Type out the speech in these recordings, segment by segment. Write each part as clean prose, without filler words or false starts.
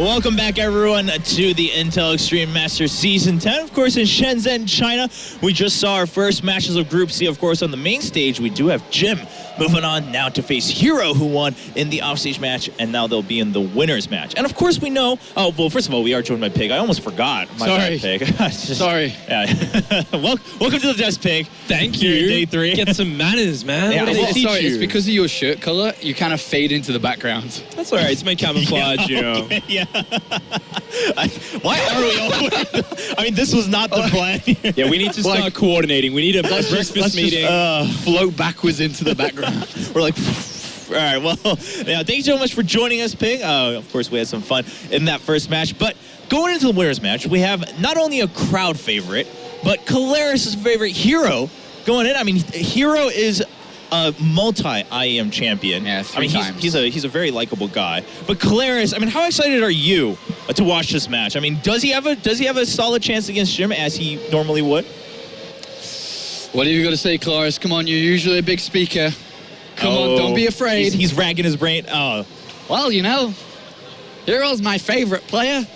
Welcome back, everyone, to the Intel Extreme Masters Season 10. Of course, in Shenzhen, China, we just saw our first matches of Group C. Of course, on the main stage, we do have Jim moving on now to face herO, who won in the offstage match, and now they'll be in the winners match. And of course, we know. Oh, well, first of all, we are joined by Pig. I almost forgot. Sorry, Pig. Sorry. Yeah. Welcome to the desk, Pig. Thank you. Day 3. Get some manners, man. Yeah, what did they teach Sorry, you? it's because of your shirt color. You kind of fade into the background. That's all right. It's my camouflage, you know. Okay, yeah. Why are we always... I mean, this was not the plan. Yeah, we need to start coordinating. We need a breakfast meeting. Float backwards into the background. We're like... All right, well, yeah, thank you so much for joining us, Pig. Of course, we had some fun in that first match. But going into the winners match, we have not only a crowd favorite, but Keleres' favorite herO going in. I mean, herO is a multi-IEM champion. Yeah, three times. He's a very likable guy. But Keleres, I mean, how excited are you to watch this match? I mean, does he have a solid chance against Jim as he normally would? What have you got to say, Keleres? Come on, you're usually a big speaker. Come on, don't be afraid. He's racking his brain. Oh. Well, you know, herO's my favorite player.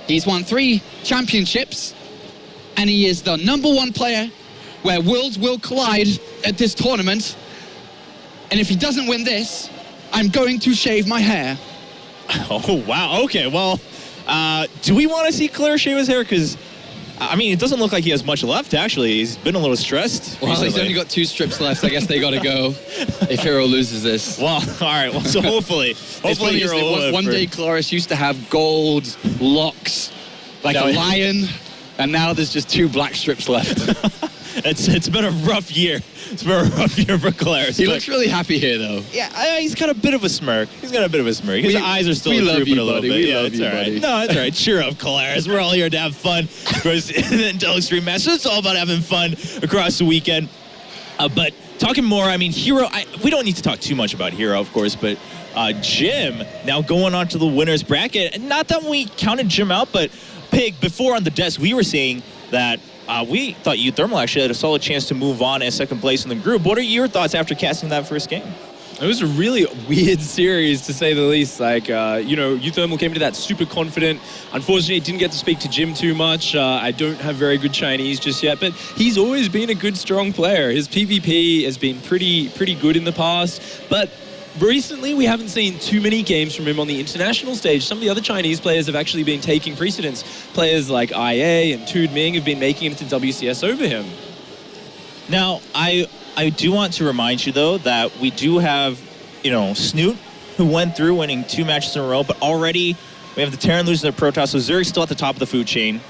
He's won 3 championships, and he is the #1 player where worlds will collide at this tournament. And if he doesn't win this, I'm going to shave my hair. Oh, wow. Okay, well, do we want to see Keleres shave his hair? Because, I mean, it doesn't look like he has much left, actually. He's been a little stressed Well, recently. he's only got 2 strips left. I guess they got to go if herO loses this. Well, all right. Well, so hopefully herO one day Keleres used to have gold locks like a lion, and now there's just 2 black strips left. It's been a rough year. It's been a rough year for Keleres. He looks really happy here, though. Yeah, he's got a bit of a smirk. His eyes are still we love drooping you, a little buddy. bit. We Yeah, love it's you, all right. buddy. No, it's all right. Cheer up, Keleres. We're all here to have fun. Of course, in the Intel Extreme Masters, it's all about having fun across the weekend. But talking more, I mean, herO, we don't need to talk too much about herO, of course, but Jim now going on to the winner's bracket. Not that we counted Jim out, but Pig, before on the desk, we were saying that we thought Thermal actually had a solid chance to move on in second place in the group. What are your thoughts after casting that first game? It was a really weird series, to say the least. Like, you know, Thermal came into that super confident. Unfortunately, I didn't get to speak to Jim too much. I don't have very good Chinese just yet, but he's always been a good, strong player. His PvP has been pretty good in the past, but recently, we haven't seen too many games from him on the international stage. Some of the other Chinese players have actually been taking precedence. Players like IA and Tude Ming have been making it into WCS over him. Now, I do want to remind you, though, that we do have, you know, Snoot, who went through winning 2 matches in a row, but already we have the Terran losing their Protoss, so Zerg's still at the top of the food chain.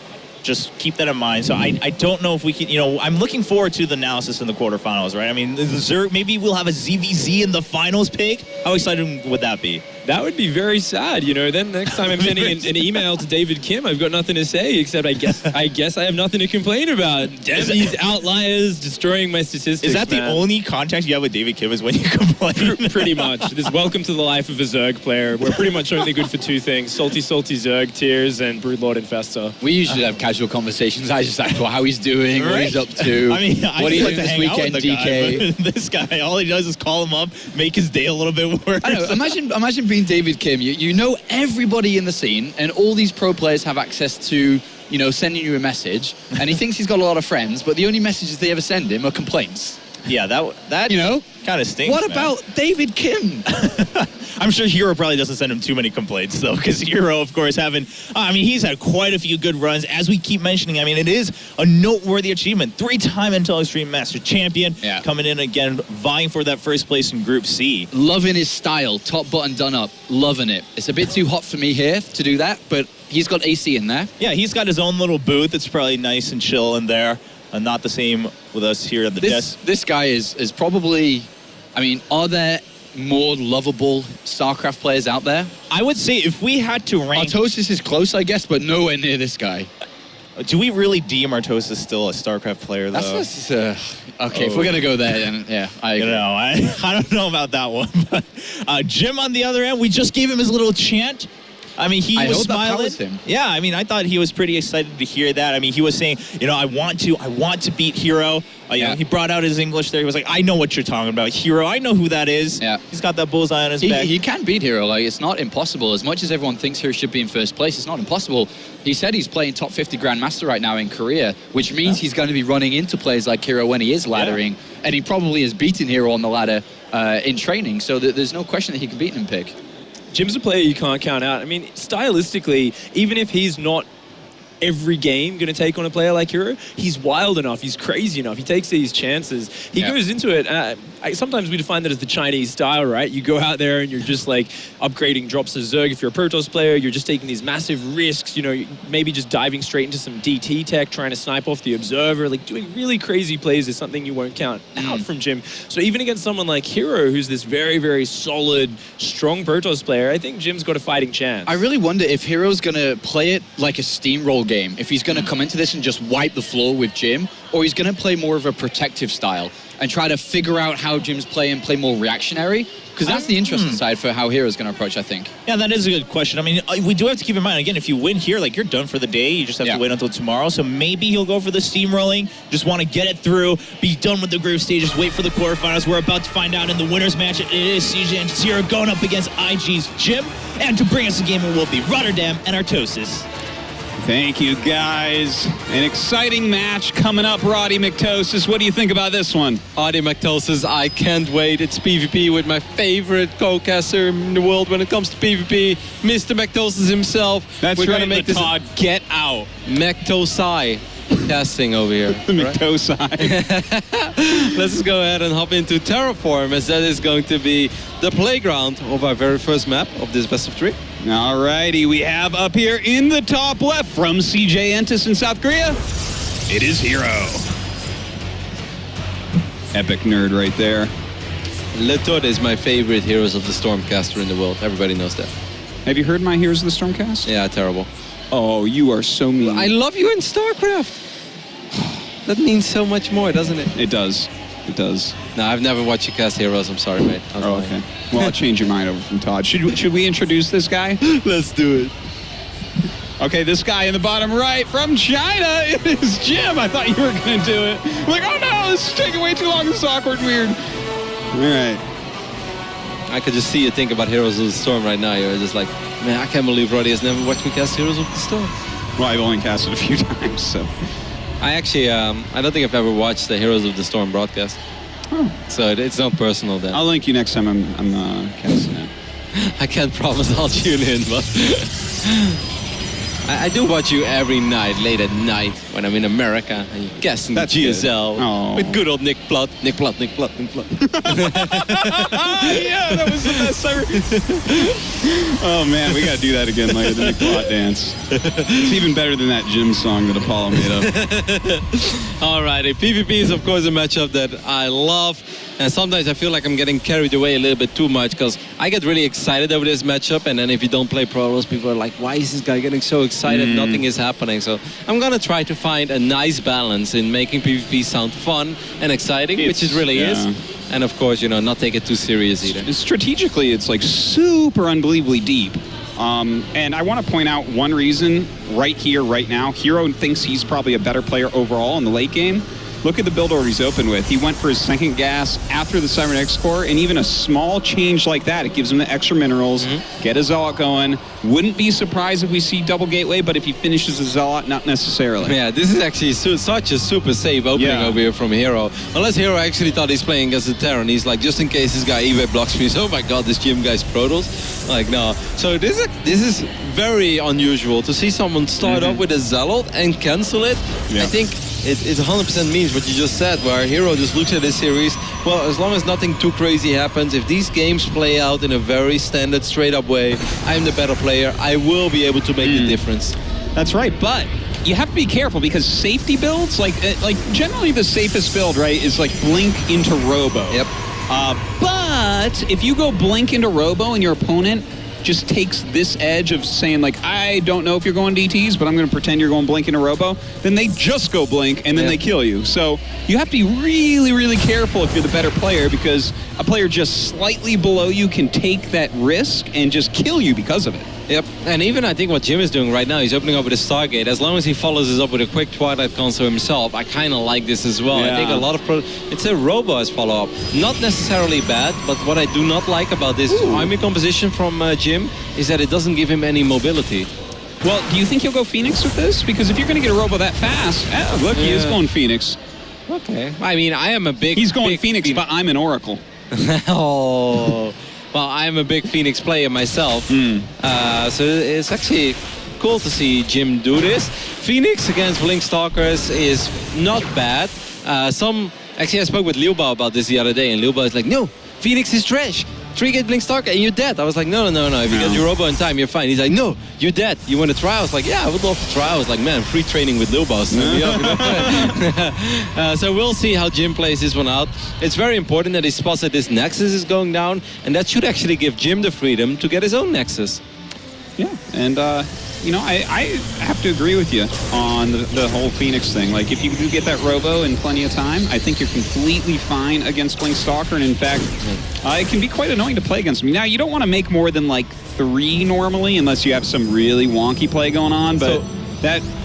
Just keep that in mind. So I don't know if we can, you know, I'm looking forward to the analysis in the quarterfinals, right? I mean, the Zerg, maybe we'll have a ZVZ in the finals, Pig. How excited would that be? That would be very sad, you know. Then next time I'm sending an email to David Kim, I've got nothing to say except I guess I have nothing to complain about. Damn these outliers destroying my statistics. Is that the only contact you have with David Kim is when you complain? Pretty much. This welcome to the life of a Zerg player. We're pretty much only good for 2 things: salty Zerg, Tears, and Broodlord Infestor. We usually have casual conversations. I just ask about how he's doing, what he's up to. I mean, what he's doing this weekend, DK. Guy, this guy, all he does is call him up, make his day a little bit worse. I know. Imagine being David Kim. You know everybody in the scene, and all these pro players have access to, you know, sending you a message, and he thinks he's got a lot of friends, but the only messages they ever send him are complaints. Yeah, that you know, kind of stinks. What about David Kim? I'm sure herO probably doesn't send him too many complaints, though, because herO, of course, I mean, he's had quite a few good runs. As we keep mentioning, I mean, it is a noteworthy achievement. 3-time Intel Extreme Master Champion, coming in again, vying for that first place in Group C. Loving his style, top button done up, loving it. It's a bit too hot for me here to do that, but he's got AC in there. Yeah, he's got his own little booth. It's probably nice and chill in there. Not the same with us here at the desk. This guy is probably, I mean, are there more lovable StarCraft players out there? I would say if we had to rank... Artosis is close, I guess, but nowhere near this guy. Do we really deem Artosis still a StarCraft player, though? That's okay, if we're going to go there, then yeah, I agree. You know, I don't know about that one. But Jim on the other end, we just gave him his little chant. I mean, he I was hope that smiling. powers him. Yeah, I mean, I thought he was pretty excited to hear that. I mean, he was saying, you know, I want to beat herO. You know, he brought out his English there. He was like, I know what you're talking about. herO, I know who that is. Yeah. He's got that bullseye on his back. He can beat herO. Like, it's not impossible. As much as everyone thinks herO should be in first place, it's not impossible. He said he's playing top 50 Grandmaster right now in Korea, which means he's going to be running into players like herO when he is laddering. And he probably has beaten herO on the ladder in training. So there's no question that he can beat him, Pick. Jim's a player you can't count out. I mean, stylistically, even if he's not every game going to take on a player like herO, he's wild enough, he's crazy enough, he takes these chances. He goes into it, sometimes we define that as the Chinese style, right? You go out there and you're just like upgrading drops to Zerg. If you're a Protoss player, you're just taking these massive risks, you know, maybe just diving straight into some DT tech, trying to snipe off the Observer, like doing really crazy plays is something you won't count out from Jim. So even against someone like herO, who's this very, very solid, strong Protoss player, I think Jim's got a fighting chance. I really wonder if herO's going to play it like a steamroll game, if he's going to come into this and just wipe the floor with Jim, or he's going to play more of a protective style and try to figure out how Jim's playing, play more reactionary, because that's the interesting side for how herO's going to approach, I think. Yeah, that is a good question. I mean, we do have to keep in mind, again, if you win here, like, you're done for the day. You just have to wait until tomorrow. So maybe he'll go for the steamrolling, just want to get it through, be done with the group stages, wait for the quarterfinals. We're about to find out in the winner's match. It is CJ and Zero going up against IG's Jim. And to bring us a game, it will be Rotterdam and Artosis. Thank you, guys. An exciting match coming up, Roddy McTosis. What do you think about this one? Roddy McTosis, I can't wait. It's PvP with my favorite co-caster in the world when it comes to PvP, Mr. McTosis himself. That's We're right, gonna make this Todd. Get out. McTosai casting over here. The McTosai. Let's just go ahead and hop into Terraform, as that is going to be the playground of our very first map of this best of 3. Alrighty, we have up here in the top left from CJ Entis in South Korea. It is herO. Epic nerd right there. Letod is my favorite Heroes of the Stormcaster in the world. Everybody knows that. Have you heard my Heroes of the Stormcast? Yeah, terrible. Oh, you are so mean. I love you in StarCraft. That means so much more, doesn't it? It does. It does. No, I've never watched you cast Heroes. I'm sorry, mate. Oh, okay. Well, I'll change your mind over from Todd. Should we introduce this guy? Let's do it. Okay, this guy in the bottom right from China, it is Jim. I thought you were going to do it. I'm like, oh no, this is taking way too long. This is awkward and weird. All right. I could just see you think about Heroes of the Storm right now. You're just like, man, I can't believe Roddy has never watched me cast Heroes of the Storm. Well, I've only cast it a few times, so. I actually, I don't think I've ever watched the Heroes of the Storm broadcast. Oh. So it's not personal then. I'll link you next time I'm casting it. I can't promise I'll tune in, but I do watch you every night, late at night, when I'm in America, and you guessing the That's good. GSL Oh. with good old Nick Plutt. Yeah, that was the best ever. Oh man, we gotta do that again later, the Nick Plot dance. It's even better than that Jim song that Apollo made up. Alrighty, PvP is of course a matchup that I love, and sometimes I feel like I'm getting carried away a little bit too much because I get really excited over this matchup, and then if you don't play Protoss, people are like, why is this guy getting so excited? Nothing is happening. So I'm gonna try to find a nice balance in making PvP sound fun and exciting, which it really is. And of course, you know, not take it too serious either. Strategically, it's like super unbelievably deep. And I want to point out one reason right here, right now. herO thinks he's probably a better player overall in the late game. Look at the build order he's open with. He went for his second gas after the Cybernetics core, and even a small change like that, it gives him the extra minerals, get a Zealot going. Wouldn't be surprised if we see double gateway, but if he finishes a Zealot, not necessarily. Yeah, this is actually such a super safe opening over here from herO. Unless herO actually thought he's playing against a Terran. He's like, just in case this guy eBay blocks me, oh my god, this Jim guy's Protoss. Like, no. So this is very unusual to see someone start off with a Zealot and cancel it. Yeah. I think it 100% means what you just said, where herO just looks at this series, well, as long as nothing too crazy happens, if these games play out in a very standard, straight-up way, I'm the better player, I will be able to make the difference. That's right, but you have to be careful because safety builds, like generally the safest build, right, is like Blink into Robo. Yep. But if you go Blink into Robo and your opponent just takes this edge of saying, like, I don't know if you're going DTs, but I'm going to pretend you're going Blink into Robo, then they just go Blink and then they kill you. So you have to be really, really careful if you're the better player, because a player just slightly below you can take that risk and just kill you because of it. Yep, and even I think what Jim is doing right now, he's opening up with a Stargate. As long as he follows this up with a quick Twilight console himself, I kind of like this as well. Yeah. I think a lot of it's a robo as follow-up. Not necessarily bad, but what I do not like about this army composition from Jim is that it doesn't give him any mobility. Well, do you think he'll go Phoenix with this? Because if you're going to get a robo that fast, look, he is going Phoenix. Okay. I mean, I am a big... He's going big Phoenix, but I'm an Oracle. Oh... Well, I'm a big Phoenix player myself, so it's actually cool to see Jim do this. Phoenix against Blink Stalkers is not bad. Actually, I spoke with Liu Bao about this the other day, and Liu Bao is like, no, Phoenix is trash. 3-gate Blink Stalker and you're dead. I was like, no. If you get your robo in time, you're fine. He's like, no, you're dead. You want to try? I was like, yeah, I would love to try. I was like, man, free training with Liu Bao. So we'll see how Jim plays this one out. It's very important that he spots that this Nexus is going down, and that should actually give Jim the freedom to get his own Nexus. Yeah, and you know, I have to agree with you on the whole Phoenix thing. Like, if you do get that robo in plenty of time, I think you're completely fine against Blink Stalker, and in fact, it can be quite annoying to play against me. Now, you don't want to make more than like 3 normally, unless you have some really wonky play going on, but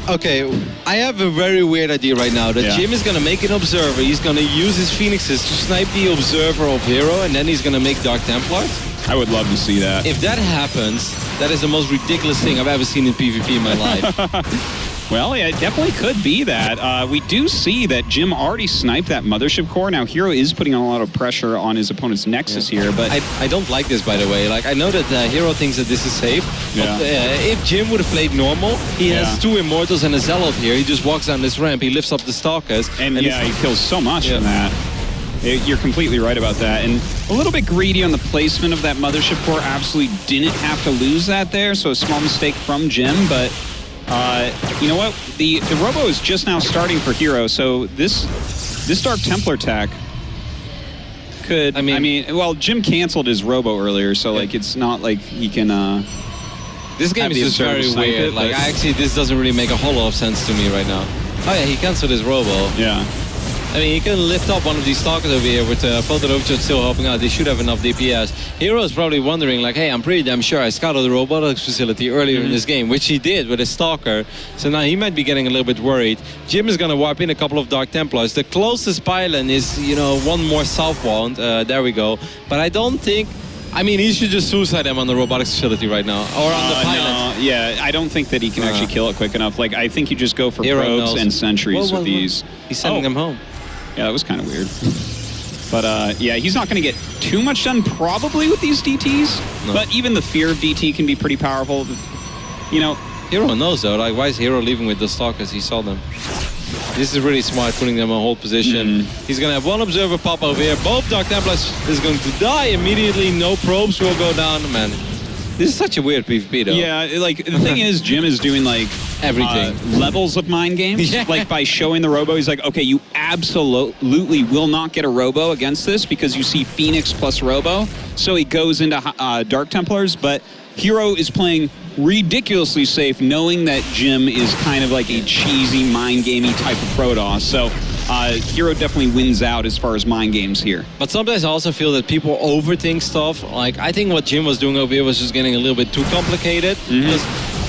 Okay, I have a very weird idea right now that Jim is going to make an Observer. He's going to use his Phoenixes to snipe the Observer of herO, and then he's going to make Dark Templars. I would love to see that. If that happens, that is the most ridiculous thing I've ever seen in PvP in my life. Well, yeah, it definitely could be that. We do see that Jim already sniped that Mothership Core. Now, herO is putting a lot of pressure on his opponent's Nexus here, but... I don't like this, by the way. Like, I know that herO thinks that this is safe, but if Jim would have played normal, he has 2 Immortals and a Zealot here. He just walks down this ramp, he lifts up the Stalkers. And he kills so much from that. You're completely right about that. And a little bit greedy on the placement of that Mothership Core. Absolutely didn't have to lose that there, so a small mistake from Jim, but... you know what? The robo is just now starting for herO, so this Dark Templar tech could... I mean, well, Jim canceled his robo earlier, so like it's not like he can... this game is just very weird. Like, this doesn't really make a whole lot of sense to me right now. Oh yeah, he canceled his robo. Yeah. I mean, he can lift up one of these Stalkers over here with Floated Overcharge still helping out. They should have enough DPS. herO is probably wondering, like, hey, I'm pretty damn sure I scouted the robotics facility earlier in this game, which he did with his Stalker. So now he might be getting a little bit worried. Jim is going to warp in a couple of Dark Templars. The closest pylon is, you know, one more southbound. There we go. But I don't think... I mean, he should just suicide him on the robotics facility right now, or on the pylon. No, yeah, I don't think that he can actually kill it quick enough. Like, I think you just go for probes and sentries with these. He's sending them home. Yeah, that was kind of weird. But yeah, he's not going to get too much done probably with these DTs. No. But even the fear of DT can be pretty powerful. You know, herO knows though. Like, why is herO leaving with the Stalkers? He saw them. This is really smart, putting them in hold position. He's going to have one Observer pop over here. Both Dark Templars is going to die immediately. No probes will go down. Man, this is such a weird PvP though. Yeah, like, the thing is, Jim is doing like... everything. Levels of mind games. Like, by showing the robo, he's like, okay, you absolutely will not get a robo against this because you see Phoenix plus robo. So he goes into Dark Templars, but herO is playing ridiculously safe, knowing that Jim is kind of like a cheesy mind gamey type of Protoss. So herO definitely wins out as far as mind games here. But sometimes I also feel that people overthink stuff. Like, I think what Jim was doing over here was just getting a little bit too complicated. Because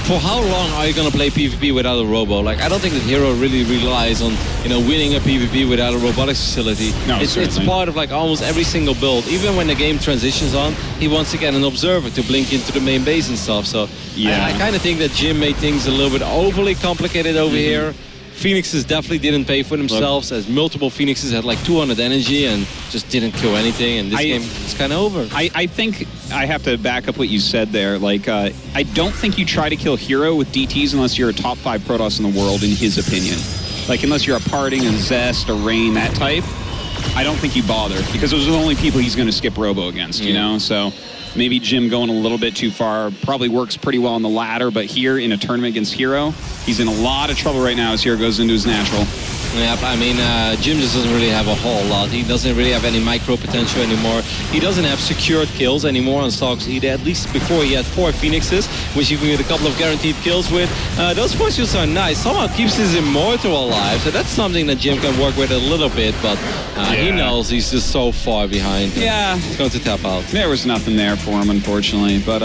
for how long are you going to play PvP without a robo? Like, I don't think that herO really relies on, you know, winning a PvP without a robotics facility. No, it's part of like almost every single build. Even when the game transitions on, he wants to get an Observer to blink into the main base and stuff. So I kind of think that Jim made things a little bit overly complicated over here. Phoenixes definitely didn't pay for themselves, as multiple Phoenixes had like 200 energy and just didn't kill anything, and this game is kind of over. I think I have to back up what you said there. Like, I don't think you try to kill herO with DTs unless you're a top 5 Protoss in the world, in his opinion. Like, unless you're a Parting, a Zest, a Rain, that type, I don't think you bother, because those are the only people he's going to skip robo against, you know? So maybe Jim going a little bit too far probably works pretty well on the ladder, but here in a tournament against herO, he's in a lot of trouble right now as herO goes into his natural. Yep, I mean, Jim just doesn't really have a whole lot. He doesn't really have any micro potential anymore. He doesn't have secured kills anymore on stocks either. At least before he had 4 Phoenixes, which he can get a couple of guaranteed kills with. Those force shields are nice. Somehow keeps his Immortal alive, so that's something that Jim can work with a little bit, but he knows he's just so far behind. Yeah. He's going to tap out. There was nothing there for him, unfortunately, but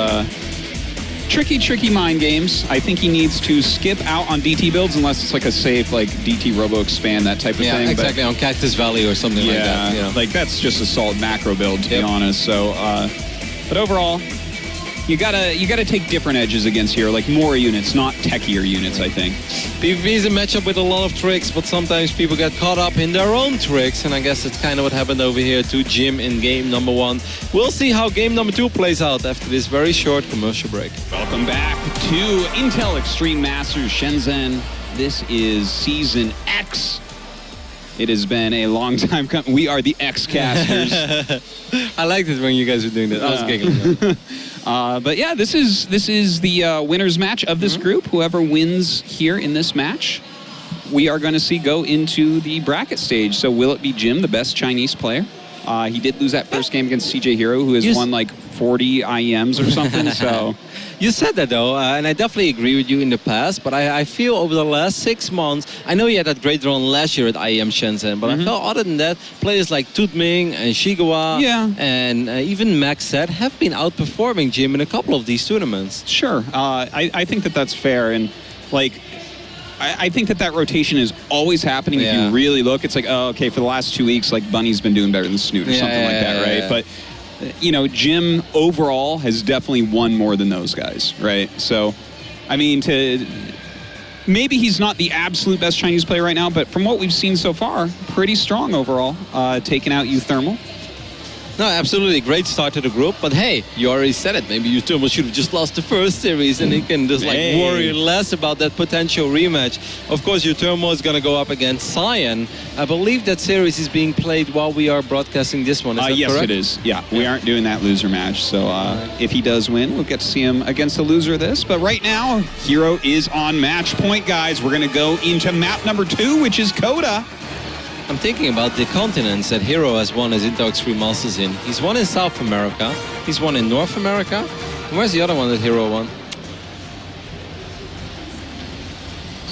tricky mind games. I think he needs to skip out on DT builds unless it's like a safe, like DT Robo Expand, that type of thing. Yeah, exactly, on Cactus Valley or something like that. Yeah, like that's just a solid macro build, to be honest. So, but overall, you gotta take different edges against here, like more units, not techier units, I think. PvP is a matchup with a lot of tricks, but sometimes people get caught up in their own tricks, and I guess that's kind of what happened over here to Jim in game number 1. We'll see how game number 2 plays out after this very short commercial break. Welcome back to Intel Extreme Masters Shenzhen. This is Season X. It has been a long time coming. We are the X-Casters. I liked it when you guys were doing that. I was giggling. But yeah, this is the winners match of this group. Whoever wins here in this match, we are going to see go into the bracket stage. So will it be Jim, the best Chinese player? He did lose that first game against CJ herO, who has won like 40 IEMs or something. So you said that though, and I definitely agree with you in the past, but I feel over the last 6 months, I know he had that great run last year at IEM Shenzhen, but I felt other than that, players like Tutming and Shigawa and even Max Set have been outperforming Jim in a couple of these tournaments. Sure, I think that that's fair, and like, I think that rotation is always happening. If you really look, it's like, oh, okay, for the last 2 weeks, like Bunny's been doing better than Snoot or something like that, right? But you know, Jim overall has definitely won more than those guys, right? So, I mean, maybe he's not the absolute best Chinese player right now, but from what we've seen so far, pretty strong overall, taking out Uthermal. No, absolutely. Great start to the group. But hey, you already said it. Maybe Uthermal should have just lost the first series and he can just like worry less about that potential rematch. Of course, Uthermal is going to go up against Cyan. I believe that series is being played while we are broadcasting this one. Is that yes, correct? It is. Yeah, we aren't doing that loser match. So if he does win, we'll get to see him against the loser of this. But right now, herO is on match point, guys. We're going to go into map number 2, which is Coda. I'm thinking about the continents that herO has won his Intel Extreme Masters in. He's won in South America. He's won in North America. And where's the other one that herO won?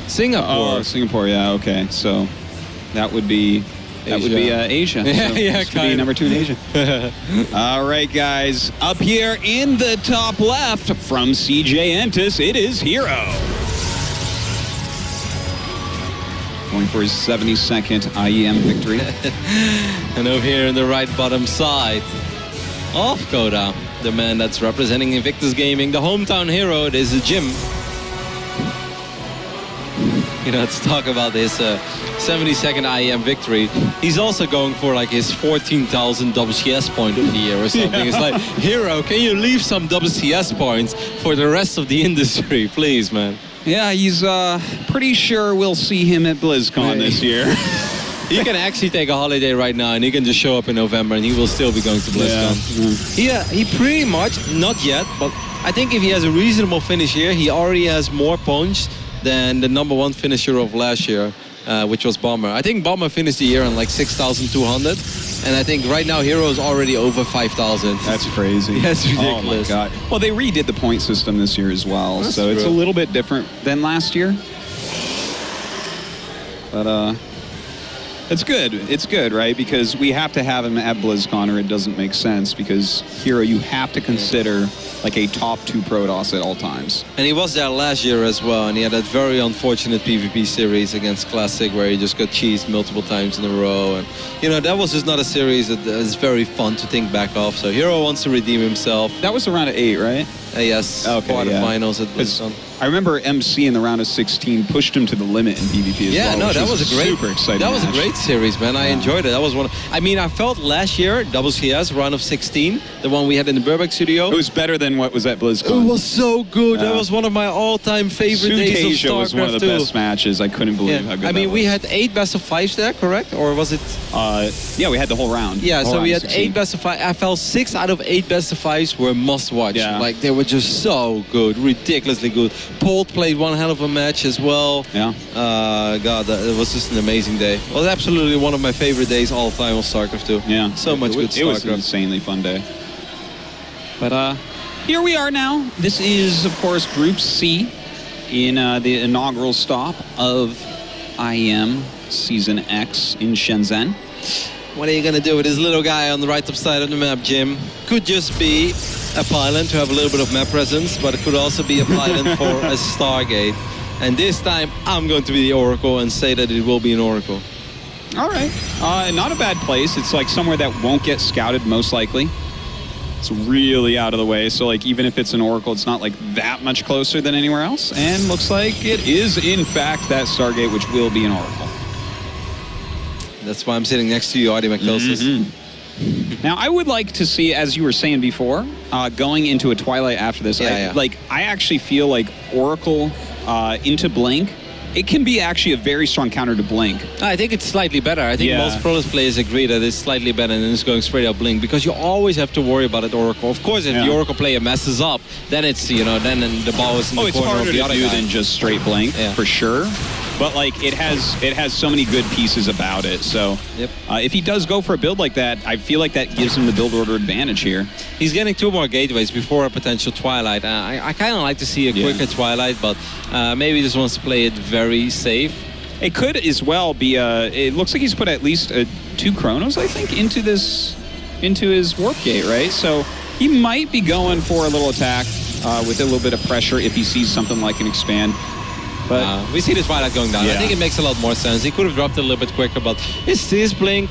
Singapore. Oh, Singapore. Yeah. Okay. So that would be Asia. Yeah, so yeah, this would be number 2 in Asia. All right, guys. Up here in the top left from CJ Entis, it is herO. Going for his 72nd IEM victory. And over here in the right bottom side of Coda, the man that's representing Invictus Gaming, the hometown hero, it is Jim. You know, let's talk about this 72nd IEM victory. He's also going for like his 14,000 WCS point of the year or something. It's like, herO, can you leave some WCS points for the rest of the industry, please, man? Yeah, he's pretty sure we'll see him at BlizzCon this year. He can actually take a holiday right now and he can just show up in November and he will still be going to BlizzCon. Yeah, he pretty much, not yet, but I think if he has a reasonable finish here, he already has more points than the number 1 finisher of last year, which was Bomber. I think Bomber finished the year on like 6,200. And I think right now herO is already over 5,000. That's crazy. That's ridiculous. Oh my God. Well, they redid the point system this year as well, That's so true. it's a little bit different than last year. But it's good. It's good, right? Because we have to have him at BlizzCon or it doesn't make sense because herO, you have to consider like a top 2 Protoss at all times. And he was there last year as well, and he had that very unfortunate PvP series against Classic where he just got cheesed multiple times in a row. And you know, that was just not a series that is very fun to think back of. So herO wants to redeem himself. That was the round of 8, right? Yes, okay, quarterfinals at BlizzCon. I remember MC in the round of 16 pushed him to the limit in PvP as well. Yeah, no, that was a great, super exciting that was match. a great series, man. I enjoyed it. That was one. I mean, I felt last year WCS round of 16, the one we had in the Burbank studio. It was better than what was at BlizzCon. It was so good. That was one of my all-time favorite days of StarCraft was one of the best matches. I couldn't believe how good I mean, that we was. had 8 best of 5s there, correct? Or was it? Yeah, we had the whole round. Yeah, whole so we round had of 8 best of 5. I felt 6 out of 8 best of 5s were must-watch. Yeah. Like, they were just so good, ridiculously good. Polt played one hell of a match as well. Yeah. God, it was just an amazing day. It was absolutely one of my favorite days all time on StarCraft 2. Yeah. So much good It was an StarCraft. insanely fun day. But here we are now. This is, of course, Group C in the inaugural stop of IEM Season X in Shenzhen. What are you going to do with this little guy on the right top side of the map, Jim? Could just be a pylon to have a little bit of map presence, but it could also be a pylon for a Stargate. And this time, I'm going to be the Oracle and say that it will be an Oracle. All right. Not a bad place. It's like somewhere that won't get scouted, most likely. It's really out of the way, so like even if it's an Oracle, it's not like that much closer than anywhere else. And looks like it is, in fact, that Stargate, which will be an Oracle. That's why I'm sitting next to you, Artie McDosis. Now, I would like to see, as you were saying before, going into a Twilight after this. I actually feel like Oracle into Blink, it can be actually a very strong counter to Blink. I think it's slightly better. I think most Prolist players agree that it's slightly better than it's going straight up Blink, because you always have to worry about it Oracle. Of course, if the Oracle player messes up, then it's, you know, then the ball is in the corner of the other guy. It's harder to do than just straight Blink, for sure. But like it has so many good pieces about it. So if he does go for a build like that, I feel like that gives him the build order advantage here. He's getting 2 more gateways before a potential Twilight. I kind of like to see a quicker Twilight, but maybe he just wants to play it very safe. It could as well be it looks like he's put at least 2 Chronos, I think, into his warp gate, right? So he might be going for a little attack with a little bit of pressure if he sees something like an expand. But we see the Twilight going down. I think it makes a lot more sense. He could have dropped it a little bit quicker, but his Blink...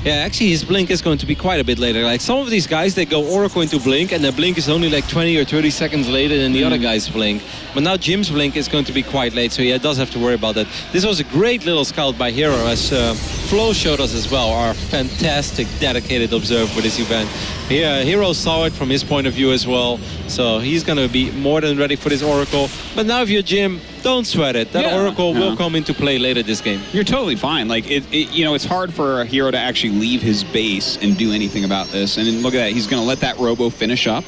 Yeah, actually his Blink is going to be quite a bit later. Like some of these guys, they go Oracle into Blink, and their Blink is only like 20 or 30 seconds later than the other guy's Blink. But now Jim's Blink is going to be quite late, so he does have to worry about that. This was a great little scout by herO, as Flo showed us as well, our fantastic, dedicated observer for this event. herO saw it from his point of view as well, so he's going to be more than ready for this Oracle. But now if you're Jim, don't sweat it. That Oracle will come into play later this game. You're totally fine. Like you know, it's hard for a herO to actually leave his base and do anything about this. And then look at that, he's going to let that Robo finish up.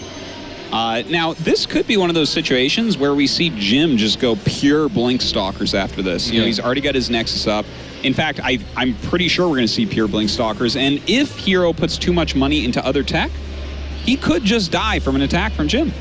Now, this could be one of those situations where we see Jim just go pure Blink Stalkers after this. You know, he's already got his Nexus up. In fact, I'm pretty sure we're going to see pure Blink Stalkers. And if herO puts too much money into other tech, he could just die from an attack from Jim.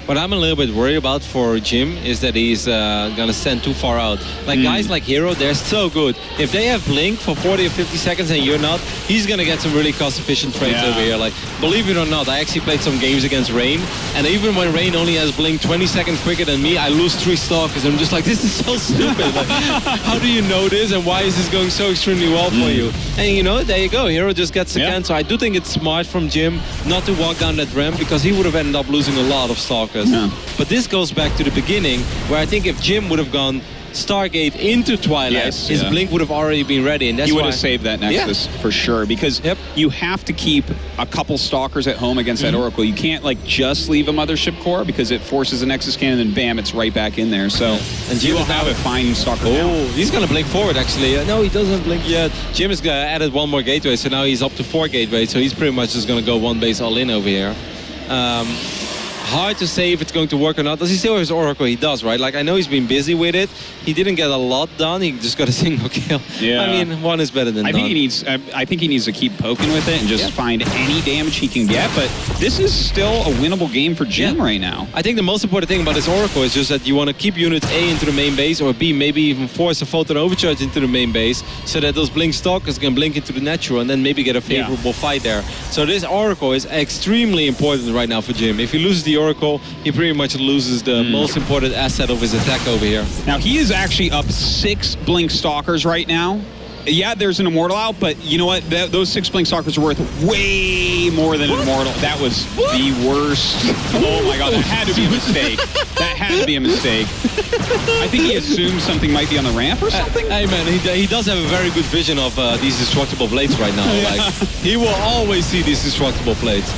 What I'm a little bit worried about for Jim is that he's going to stand too far out. Like guys like herO, they're so good. If they have Blink for 40 or 50 seconds and you're not, he's going to get some really cost-efficient trades over here. Like, believe it or not, I actually played some games against Rain, and even when Rain only has Blink 20 seconds quicker than me, I lose 3 Stalkers. I'm just like, this is so stupid. Like, how do you know this, and why is this going so extremely well for you? And you know, there you go. herO just gets the can. So I do think it's smart from Jim not to walk down that ramp, because he would have ended up losing a lot of Stalkers. But this goes back to the beginning, where I think if Jim would have gone Stargate into Twilight, his Blink would have already been ready, and that's he why... would have saved that Nexus for sure, because you have to keep a couple Stalkers at home against that Oracle. You can't like just leave a Mothership Core, because it forces a Nexus cannon, and bam, it's right back in there. So and Jim will have a fine Stalker now. He's going to Blink forward, actually. No, he doesn't Blink yet. Jim has added 1 more gateway, so now he's up to 4 gateways, so he's pretty much just going to go 1 base all in over here. Hard to say if it's going to work or not. Does he still have his Oracle? He does, right? Like, I know he's been busy with it. He didn't get a lot done. He just got a single kill. I mean, 1 is better than none. I think he needs to keep poking with it and just find any damage he can get. But this is still a winnable game for Jim right now. I think the most important thing about this Oracle is just that you want to keep units A into the main base, or B, maybe even force a Photon Overcharge into the main base, so that those Blink Stalkers can blink into the natural and then maybe get a favorable fight there. So this Oracle is extremely important right now for Jim. If he loses the Oracle, he pretty much loses the most important asset of his attack over here. Now, he is actually up 6 Blink Stalkers right now. Yeah, there's an Immortal out, but you know what? Those 6 Blink Stalkers are worth way more than an Immortal. That was the worst. Oh my God, that had to be a mistake. That had to be a mistake. I think he assumed something might be on the ramp or something. Hey man, he does have a very good vision of these destructible blades right now. Like, he will always see these destructible blades.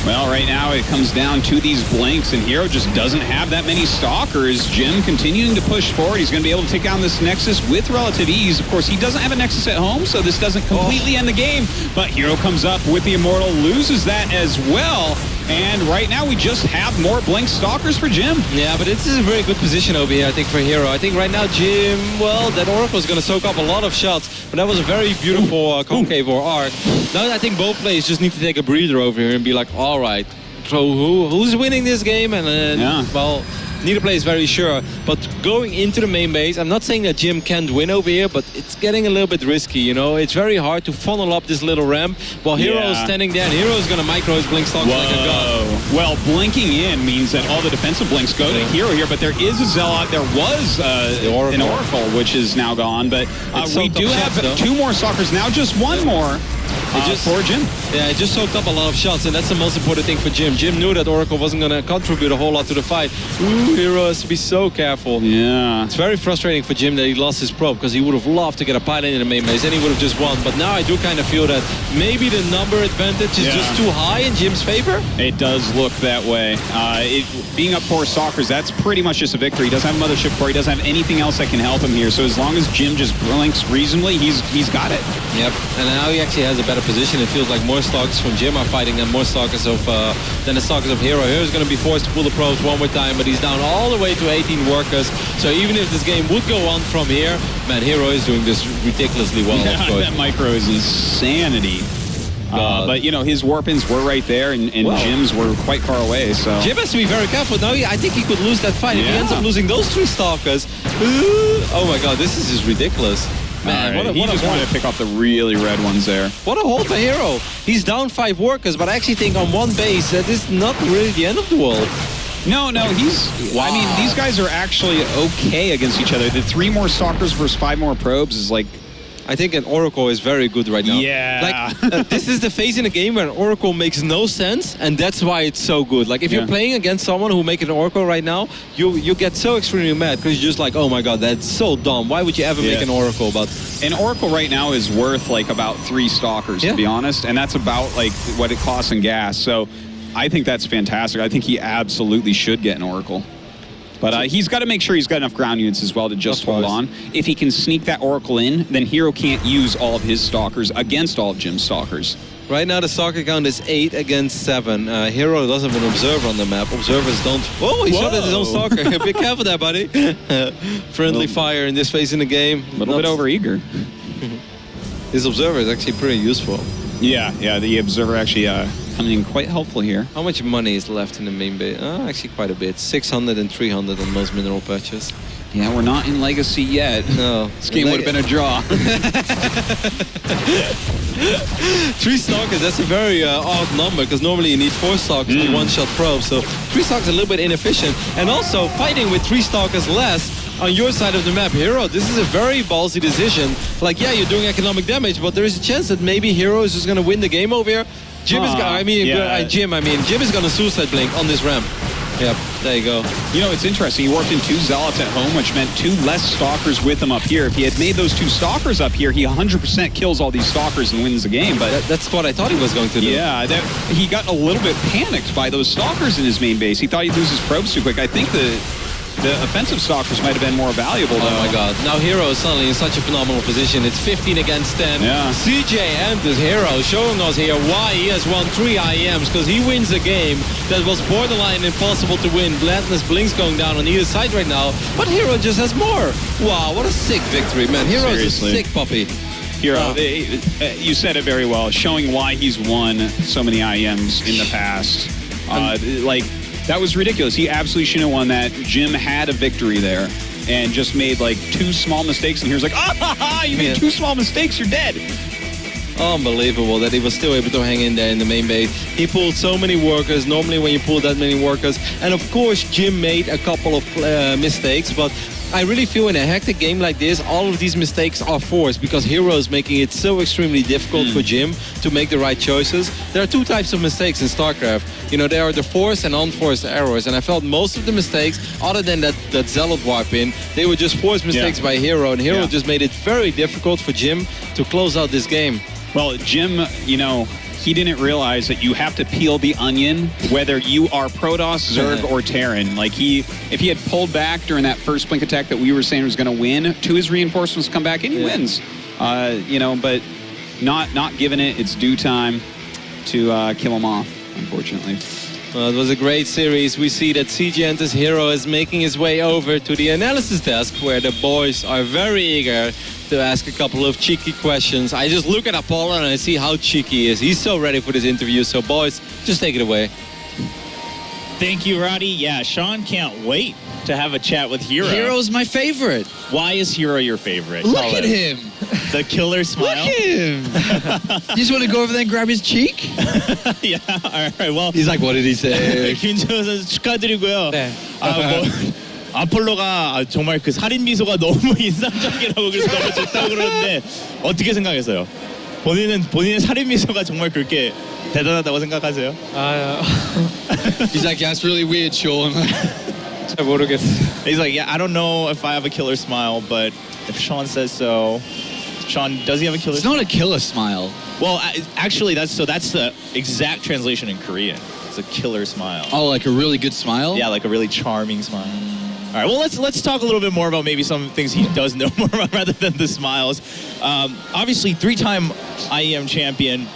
Well, right now it comes down to these Blinks, and herO just doesn't have that many Stalkers. Jim continuing to push forward. He's going to be able to take down this Nexus with relative ease. Of course, he doesn't have a Nexus at home, so this doesn't completely end the game. But herO comes up with the Immortal, loses that as well. And right now we just have more Blink Stalkers for Jim. Yeah, but this is a very good position over here, I think, for herO. I think right now Jim, well, that Oracle is going to soak up a lot of shots, but that was a very beautiful concave or arc. Now I think both players just need to take a breather over here and be like, all right, so who's winning this game? And then, well, neither player is very sure. But going into the main base, I'm not saying that Jim can't win over here, but it's getting a little bit risky, you know? It's very hard to funnel up this little ramp while herO is standing there, and herO is going to micro his blink stocks like a god. Well, blinking in means that all the defensive blinks go to herO here, but there is a Zealot. There was an Oracle, which is now gone, but we do have two more stalkers now, just one more. For Jim. Yeah, it just soaked up a lot of shots, and that's the most important thing for Jim. Jim knew that Oracle wasn't going to contribute a whole lot to the fight. Ooh, herO has to be so careful. Yeah. It's very frustrating for Jim that he lost his probe, because he would have loved to get a pilot in the main base, and he would have just won. But now I do kind of feel that maybe the number advantage is just too high in Jim's favor. It does look that way. Being up 4 stalkers, that's pretty much just a victory. He doesn't have a Mothership core. He doesn't have anything else that can help him here. So as long as Jim just blinks reasonably, he's got it. Yep, and now he actually has a better position. It feels like more stalkers from Jim are fighting than more stalkers of than the stalkers of herO. herO is going to be forced to pull the probes one more time, but he's down all the way to 18 workers. So even if this game would go on from here, man, herO is doing this ridiculously well. Yeah, that micro is insanity. But, you know, his warp-ins were right there, and Jim's were quite far away, so... Jim has to be very careful. Now, I think he could lose that fight. If he ends up losing those 3 stalkers... Oh, my God, this is just ridiculous. Man, right. He just wanted to pick off the really red ones there. What a hold for herO. He's down 5 workers, but I actually think on one base that is not really the end of the world. No, he's... Wow. I mean, these guys are actually okay against each other. The 3 more stalkers versus 5 more probes is like... I think an Oracle is very good right now. Yeah. Like, this is the phase in the game where an Oracle makes no sense, and that's why it's so good. Like, if you're playing against someone who makes an Oracle right now, you get so extremely mad, because you're just like, oh my god, that's so dumb. Why would you ever make an Oracle? But an Oracle right now is worth, like, about 3 stalkers, to be honest, and that's about, like, what it costs in gas. So I think that's fantastic. I think he absolutely should get an Oracle. But he's got to make sure he's got enough ground units as well to just hold on. If he can sneak that Oracle in, then herO can't use all of his stalkers against all of Jim's stalkers. Right now the stalker count is 8 against 7. herO doesn't have an observer on the map. Observers don't... Oh, he shot at his own stalker. Be careful there, buddy. Friendly fire in this phase in the game. A little bit over-eager. His observer is actually pretty useful. Yeah, the observer actually coming in quite helpful here. How much money is left in the main base? Actually quite a bit. 600 and 300 on most mineral patches. Yeah, we're not in Legacy yet. No. This game would have been a draw. 3 stalkers, that's a very odd number, because normally you need 4 stalkers to one-shot probes. So 3 stalkers is a little bit inefficient. And also, fighting with 3 stalkers less on your side of the map. herO, this is a very ballsy decision. Like, yeah, you're doing economic damage, but there is a chance that maybe herO is just going to win the game over here. Jim is going to suicide blink on this ramp. Yep, there you go. You know, it's interesting. He worked in 2 Zealots at home, which meant 2 less stalkers with him up here. If he had made those 2 stalkers up here, he 100% kills all these stalkers and wins the game. But that's what I thought he was going to do. Yeah, he got a little bit panicked by those stalkers in his main base. He thought he'd lose his probes too quick. I think the offensive stalkers might have been more valuable, though. Oh my god. Now herO is suddenly in such a phenomenal position. It's 15 against 10. Yeah. CJ enters herO, showing us here why he has won 3 IEMs, because he wins a game that was borderline impossible to win. Blandness blinks going down on either side right now, but herO just has more. Wow, what a sick victory, man. herO is a sick puppy. herO, you said it very well, showing why he's won so many IEMs in the past. That was ridiculous. He absolutely shouldn't have won that. Jim had a victory there and just made like 2 small mistakes, and here's like, you made 2 small mistakes, you're dead. Unbelievable that he was still able to hang in there in the main base. He pulled so many workers, normally when you pull that many workers. And of course, Jim made a couple of mistakes, but I really feel in a hectic game like this, all of these mistakes are forced, because herO is making it so extremely difficult for Jim to make the right choices. There are 2 types of mistakes in StarCraft. You know, there are the forced and unforced errors, and I felt most of the mistakes, other than that Zealot warp in, they were just forced mistakes by herO, and herO just made it very difficult for Jim to close out this game. Well, Jim, you know, he didn't realize that you have to peel the onion whether you are Protoss, Zerg, or Terran. Like, if he had pulled back during that first blink attack that we were saying was going to win, 2 his reinforcements come back and he wins. You know, but not giving it its due time to kill him off, unfortunately. Well, it was a great series. We see that CJ enters herO is making his way over to the analysis desk, where the boys are very eager to ask a couple of cheeky questions. I just look at Apollo and I see how cheeky he is. He's so ready for this interview. So boys, just take it away. Thank you, Roddy. Yeah, Sean can't wait to have a chat with herO. herO's my favorite. Why is herO your favorite? Look Tell at us. him. The killer Look smile. at him. You just want to go over there and grab his cheek? Yeah. All right. Well, He's like, what did he say? 김재호 선수 축하드리고요. 네. 아폴로가 정말 그 살인 미소가 너무 인상적이라고 그래서 너무 좋다고 그러는데 어떻게 생각했어요? 본인의 살인 미소가 정말 그렇게 대단하다고 생각하세요? He's like, yeah, it's really weird, Sean. 잘 모르겠어요. He's like, yeah, I don't know if I have a killer smile, but if Sean says so. Sean, does he have a killer It's smile? not a killer smile. Well, actually, that's the exact translation in Korean. It's a killer smile. Oh, like a really good smile? Yeah, like a really charming smile. All right, well, let's talk a little bit more about maybe some things he does know more about rather than the smiles. Obviously, 3-time IEM champion,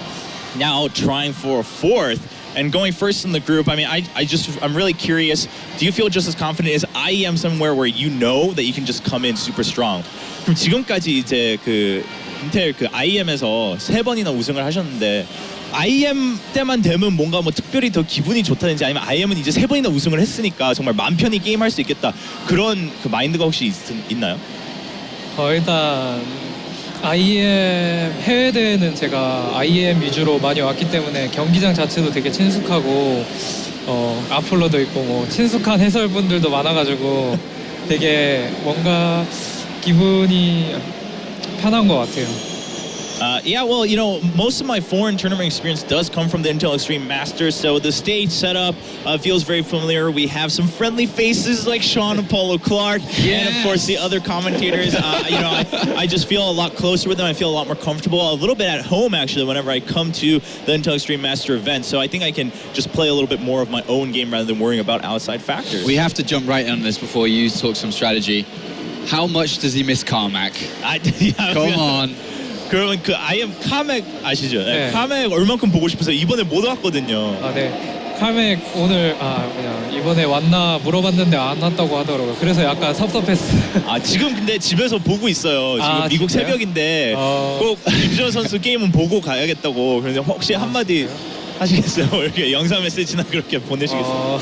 now trying for a 4th and going first in the group. I mean, I'm really curious. Do you feel just as confident? Is IEM somewhere where you know that you can just come in super strong? 그럼 지금까지 이제 그 인텔 그 IEM에서 3번이나 우승을 하셨는데 IEM 때만 되면 뭔가 뭐 특별히 더 기분이 좋다든지 아니면 IEM은 이제 3번이나 우승을 했으니까 정말 마음 편히 게임할 수 있겠다 그런 그 마인드가 혹시 있나요? 일단 IEM 해외 대회는 제가 IEM 위주로 많이 왔기 때문에 경기장 자체도 되게 친숙하고 아폴로도 있고 뭐 친숙한 해설분들도 많아가지고 되게 뭔가 기분이 편한 것 같아요. Yeah, well, you know, most of my foreign tournament experience does come from the Intel Extreme Masters, so the stage setup feels very familiar. We have some friendly faces like Sean Apollo Clark, and of course the other commentators. You know, I just feel a lot closer with them. I feel a lot more comfortable, a little bit at home actually whenever I come to the Intel Extreme Master event. So I think I can just play a little bit more of my own game rather than worrying about outside factors. We have to jump right on this before you talk some strategy. How much does he miss Carmack? Come on. 그러면 그 IEM 카맥 아시죠? 네. 카맥 얼만큼 보고 싶으세요? 이번에 못 왔거든요. 네. 칼맥 오늘 이번에 왔나 물어봤는데 안 왔다고 하더라고요. 그래서 약간 섭섭했어요. 지금 근데 집에서 보고 있어요. 지금 미국 진짜요? 새벽인데 꼭 김준호 선수 게임은 보고 가야겠다고. 그런데 혹시 한마디 하시겠어요? 이렇게 영상 메시지나 그렇게 보내시겠어요?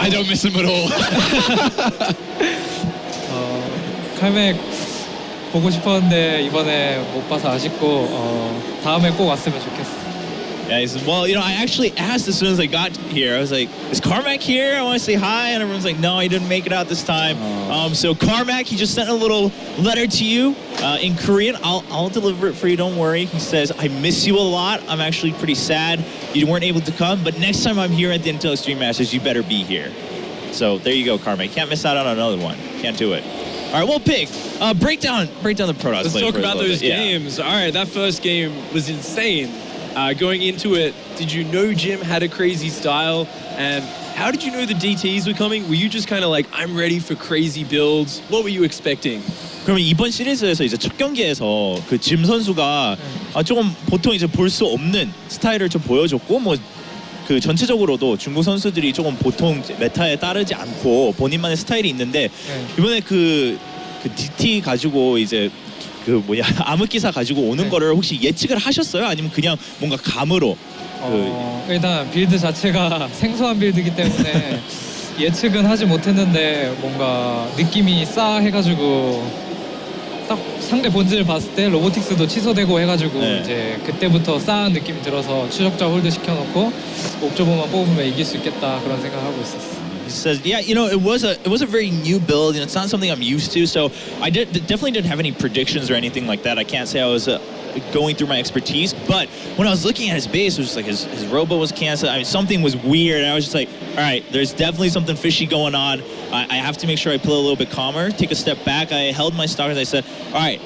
I don't miss him at all. 칼맥 보고 싶었는데 이번에 못 봐서 아쉽고 다음에 꼭 왔으면 좋겠어. Yeah, he said, well, you know, I actually asked as soon as I got here. I was like, is Carmack here? I want to say hi. And everyone's like, no, he didn't make it out this time. So Carmack, he just sent a little letter to you in Korean. I'll deliver it for you, don't worry. He says, I miss you a lot. I'm actually pretty sad you weren't able to come. But next time I'm here at the Intel Extreme Masters, you better be here. So there you go, Carmack. Can't miss out on another one. Can't do it. All right, well, Pig, break down the Protoss. Let's talk about those games. All right, that first game was insane. Going into it, did you know Jim had a crazy style? And how did you know the DTs were coming? Were you just kind of like, I'm ready for crazy builds? What were you expecting? 그러면 이번 시리즈에서 이제 첫 경기에서 그 짐 선수가 조금 보통 이제 볼 수 없는 스타일을 좀 보여줬고 뭐 그 전체적으로도 중국 선수들이 조금 보통 메타에 따르지 않고 본인만의 스타일이 있는데 이번에 그 DT 가지고 이제 그 뭐냐 암흑기사 가지고 오는 거를 혹시 예측을 하셨어요? 아니면 그냥 뭔가 감으로? 일단 빌드 자체가 생소한 빌드이기 때문에 예측은 하지 못했는데 뭔가 느낌이 싸해가지고 딱 상대 본질을 봤을 때 로보틱스도 취소되고 해가지고 이제 그때부터 싸한 느낌이 들어서 추적자 홀드 시켜놓고 옵저버만 뽑으면 이길 수 있겠다 그런 생각하고 있었어. He says, yeah, you know, it was a very new build, and it's not something I'm used to. So I definitely didn't have any predictions or anything like that. I can't say I was going through my expertise, but when I was looking at his base, it was just like his robo was canceled. I mean, something was weird. And I was just like, all right, there's definitely something fishy going on. I have to make sure I play a little bit calmer, take a step back. I held my stock as I said, all right.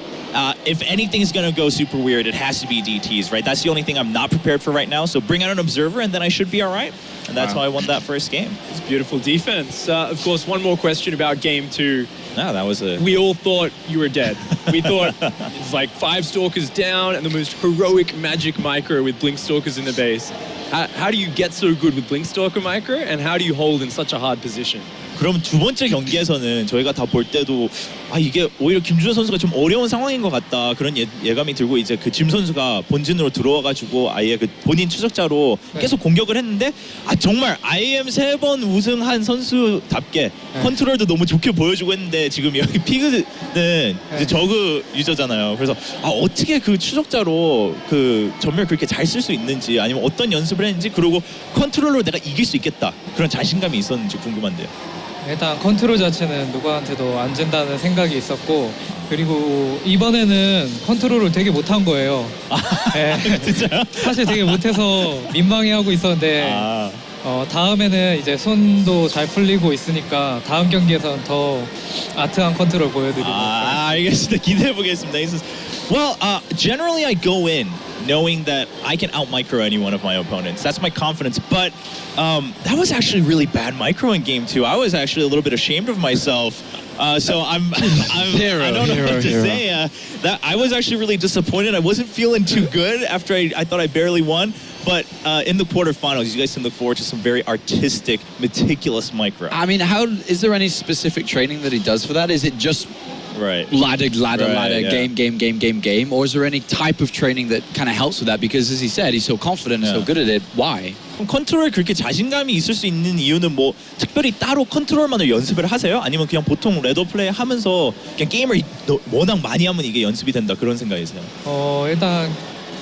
If anything's gonna go super weird, it has to be DTs, right? That's the only thing I'm not prepared for right now. So bring out an observer, and then I should be all right. And that's how I won that first game. It's beautiful defense. Of course, one more question about game 2. No, that was a... We all thought you were dead. We thought it's like 5 Stalkers down and the most heroic magic micro with Blink Stalkers in the base. How do you get so good with Blink Stalker micro, and how do you hold in such a hard position? 그럼 두 번째 경기에서는 저희가 다 볼 때도 아 이게 오히려 김준호 선수가 좀 어려운 상황인 것 같다 그런 예감이 들고 이제 그 짐 선수가 본진으로 들어와가지고 아예 그 본인 추적자로 네. 계속 공격을 했는데 아 정말 IEM 3번 우승한 선수답게 컨트롤도 너무 좋게 보여주고 했는데 지금 여기 피그는 이제 저그 유저잖아요. 그래서 아 어떻게 그 추적자로 그 전멸 그렇게 잘 쓸 수 있는지 아니면 어떤 연습을 했는지 그리고 컨트롤로 내가 이길 수 있겠다 그런 자신감이 있었는지 궁금한데요. 일단 컨트롤 자체는 누구한테도 안 진다는 생각이 있었고 그리고 이번에는 컨트롤을 되게 못한 거예요. 네. 진짜요? 사실 되게 못해서 민망해하고 있었는데 아. 다음에는 이제 손도 잘 풀리고 있으니까 다음 경기에서는 더 아트한 컨트롤 보여드리고 알겠습니다. 기대해 보겠습니다. Well, generally I go in knowing that I can out micro any one of my opponents. That's my confidence. But that was actually really bad micro in game 2. I was actually a little bit ashamed of myself. So I'm I don't know what to say. That I was actually really disappointed. I wasn't feeling too good after I thought I barely won. But in the quarterfinals, you guys can look forward to some very artistic, meticulous micro. I mean, is there any specific training that he does for that? Is it just Right. ladder, yeah. game? Or is there any type of training that kind of helps with that? Because as he said, he's so confident and so good at it. Why? 그럼 컨트롤에 그렇게 자신감이 있을 수 있는 이유는 뭐 특별히 따로 컨트롤만을 연습을 하세요? 아니면 그냥 보통 레더 플레이 하면서 그냥 게임을 워낙 많이 하면 이게 연습이 된다 그런 생각이세요? 일단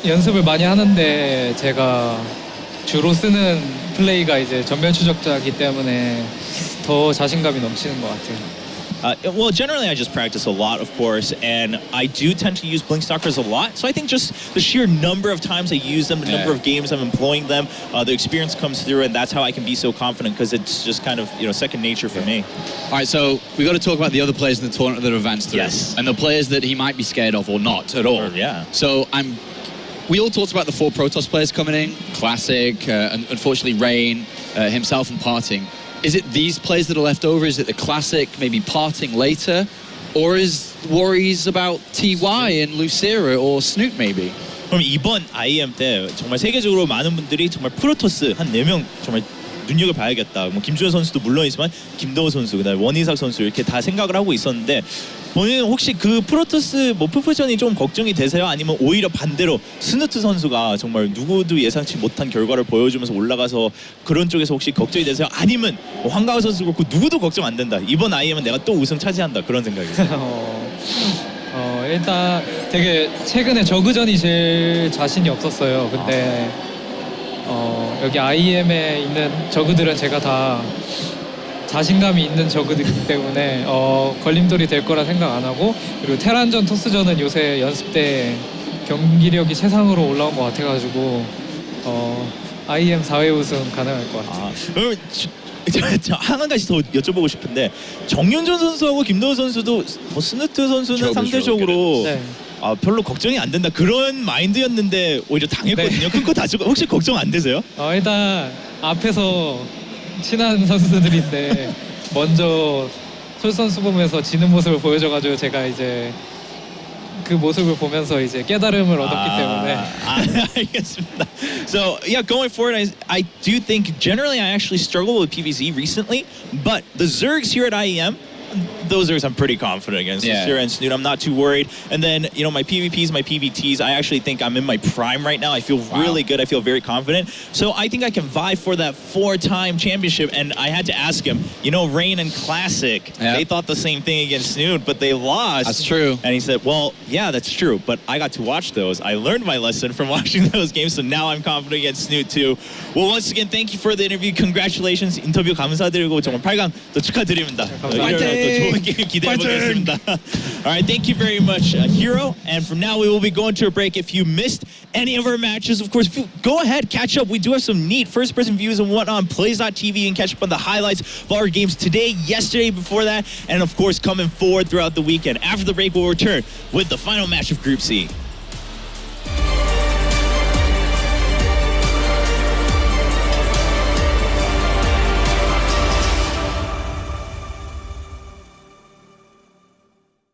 연습을 많이 하는데 제가 주로 쓰는 플레이가 이제 전면 추적자이기 때문에 더 자신감이 넘치는 것 같아요. Well, generally I just practice a lot, of course, and I do tend to use Blink Stalkers a lot. So I think just the sheer number of times I use them, the number of games I'm employing them, the experience comes through, and that's how I can be so confident because it's just kind of second nature for me. All right, so we got to talk about the other players in the tournament that have advanced through, Yes. and the players that he might be scared of or not at all. Yeah. So we all talked about the 4 Protoss players coming in, Classic, and unfortunately Rain, himself and Parting. Is it these players that are left over? Is it the Classic, maybe Parting later? Or is worries about TY and Lucera or Snoot maybe? 그럼 이번 IEM 때 정말 세계적으로 많은 분들이 정말 프로토스 한 4명 정말 눈여겨봐야겠다. 뭐 김준호 선수도 물론이지만 김도호 선수, 그다음에 원희삭 선수 이렇게 다 생각을 하고 있었는데 본인은 혹시 그 프로토스 뭐 푸푸전이 좀 걱정이 되세요? 아니면 오히려 반대로 스누트 선수가 정말 누구도 예상치 못한 결과를 보여주면서 올라가서 그런 쪽에서 혹시 걱정이 되세요? 아니면 뭐 황가우 선수 그렇고 누구도 걱정 안 된다. 이번 IEM은 내가 또 우승 차지한다. 그런 생각이세요? 일단 되게 최근에 저그전이 제일 자신이 없었어요. 근데 여기 IEM에 있는 저그들은 제가 다 자신감이 있는 저그들이기 때문에 걸림돌이 될 거라 생각 안 하고 그리고 테란전 토스전은 요새 연습 때 경기력이 최상으로 올라온 것 같아가지고 IEM 4회 우승 가능할 것 같아요. 그럼 한 가지 더 여쭤보고 싶은데 정윤준 선수하고 김도호 선수도 뭐 스누트 선수는 상대적으로 네. 별로 걱정이 안 된다 그런 마인드였는데 오히려 당했거든요. 큰 거 다치고 혹시 걱정 안 되세요? 일단 앞에서 친한 선수들인데 먼저 솔 선수 보면서 지는 모습을 보여줘가지고 제가 이제 그 모습을 보면서 이제 깨달음을 얻었기 때문에. 알겠습니다. So yeah, going forward, I do think generally I actually struggle with PvZ recently, but the Zergs here at IEM. Those Zergs I'm pretty confident against. Lucera and Snoot, I'm not too worried. And then, my PvPs, my PvTs, I actually think I'm in my prime right now. I feel really good. I feel very confident. So I think I can vie for that 4-time championship. And I had to ask him, Rain and Classic, they thought the same thing against Snoot, but they lost. That's true. And he said, well, yeah, that's true. But I got to watch those. I learned my lesson from watching those games. So now I'm confident against Snoot too. Well, once again, thank you for the interview. Congratulations. 인터뷰 감사드리고 정말 8강 또 축하드립니다. 또 좋은 게임 기대해 보겠습니다. All right, thank you very much, herO. And from now we will be going to a break. If you missed any of our matches, of course, go ahead, catch up. We do have some neat first-person views and whatnot on Plays.tv and catch up on the highlights of our games today, yesterday, before that, and of course coming forward throughout the weekend. After the break, we'll return with the final match of Group C.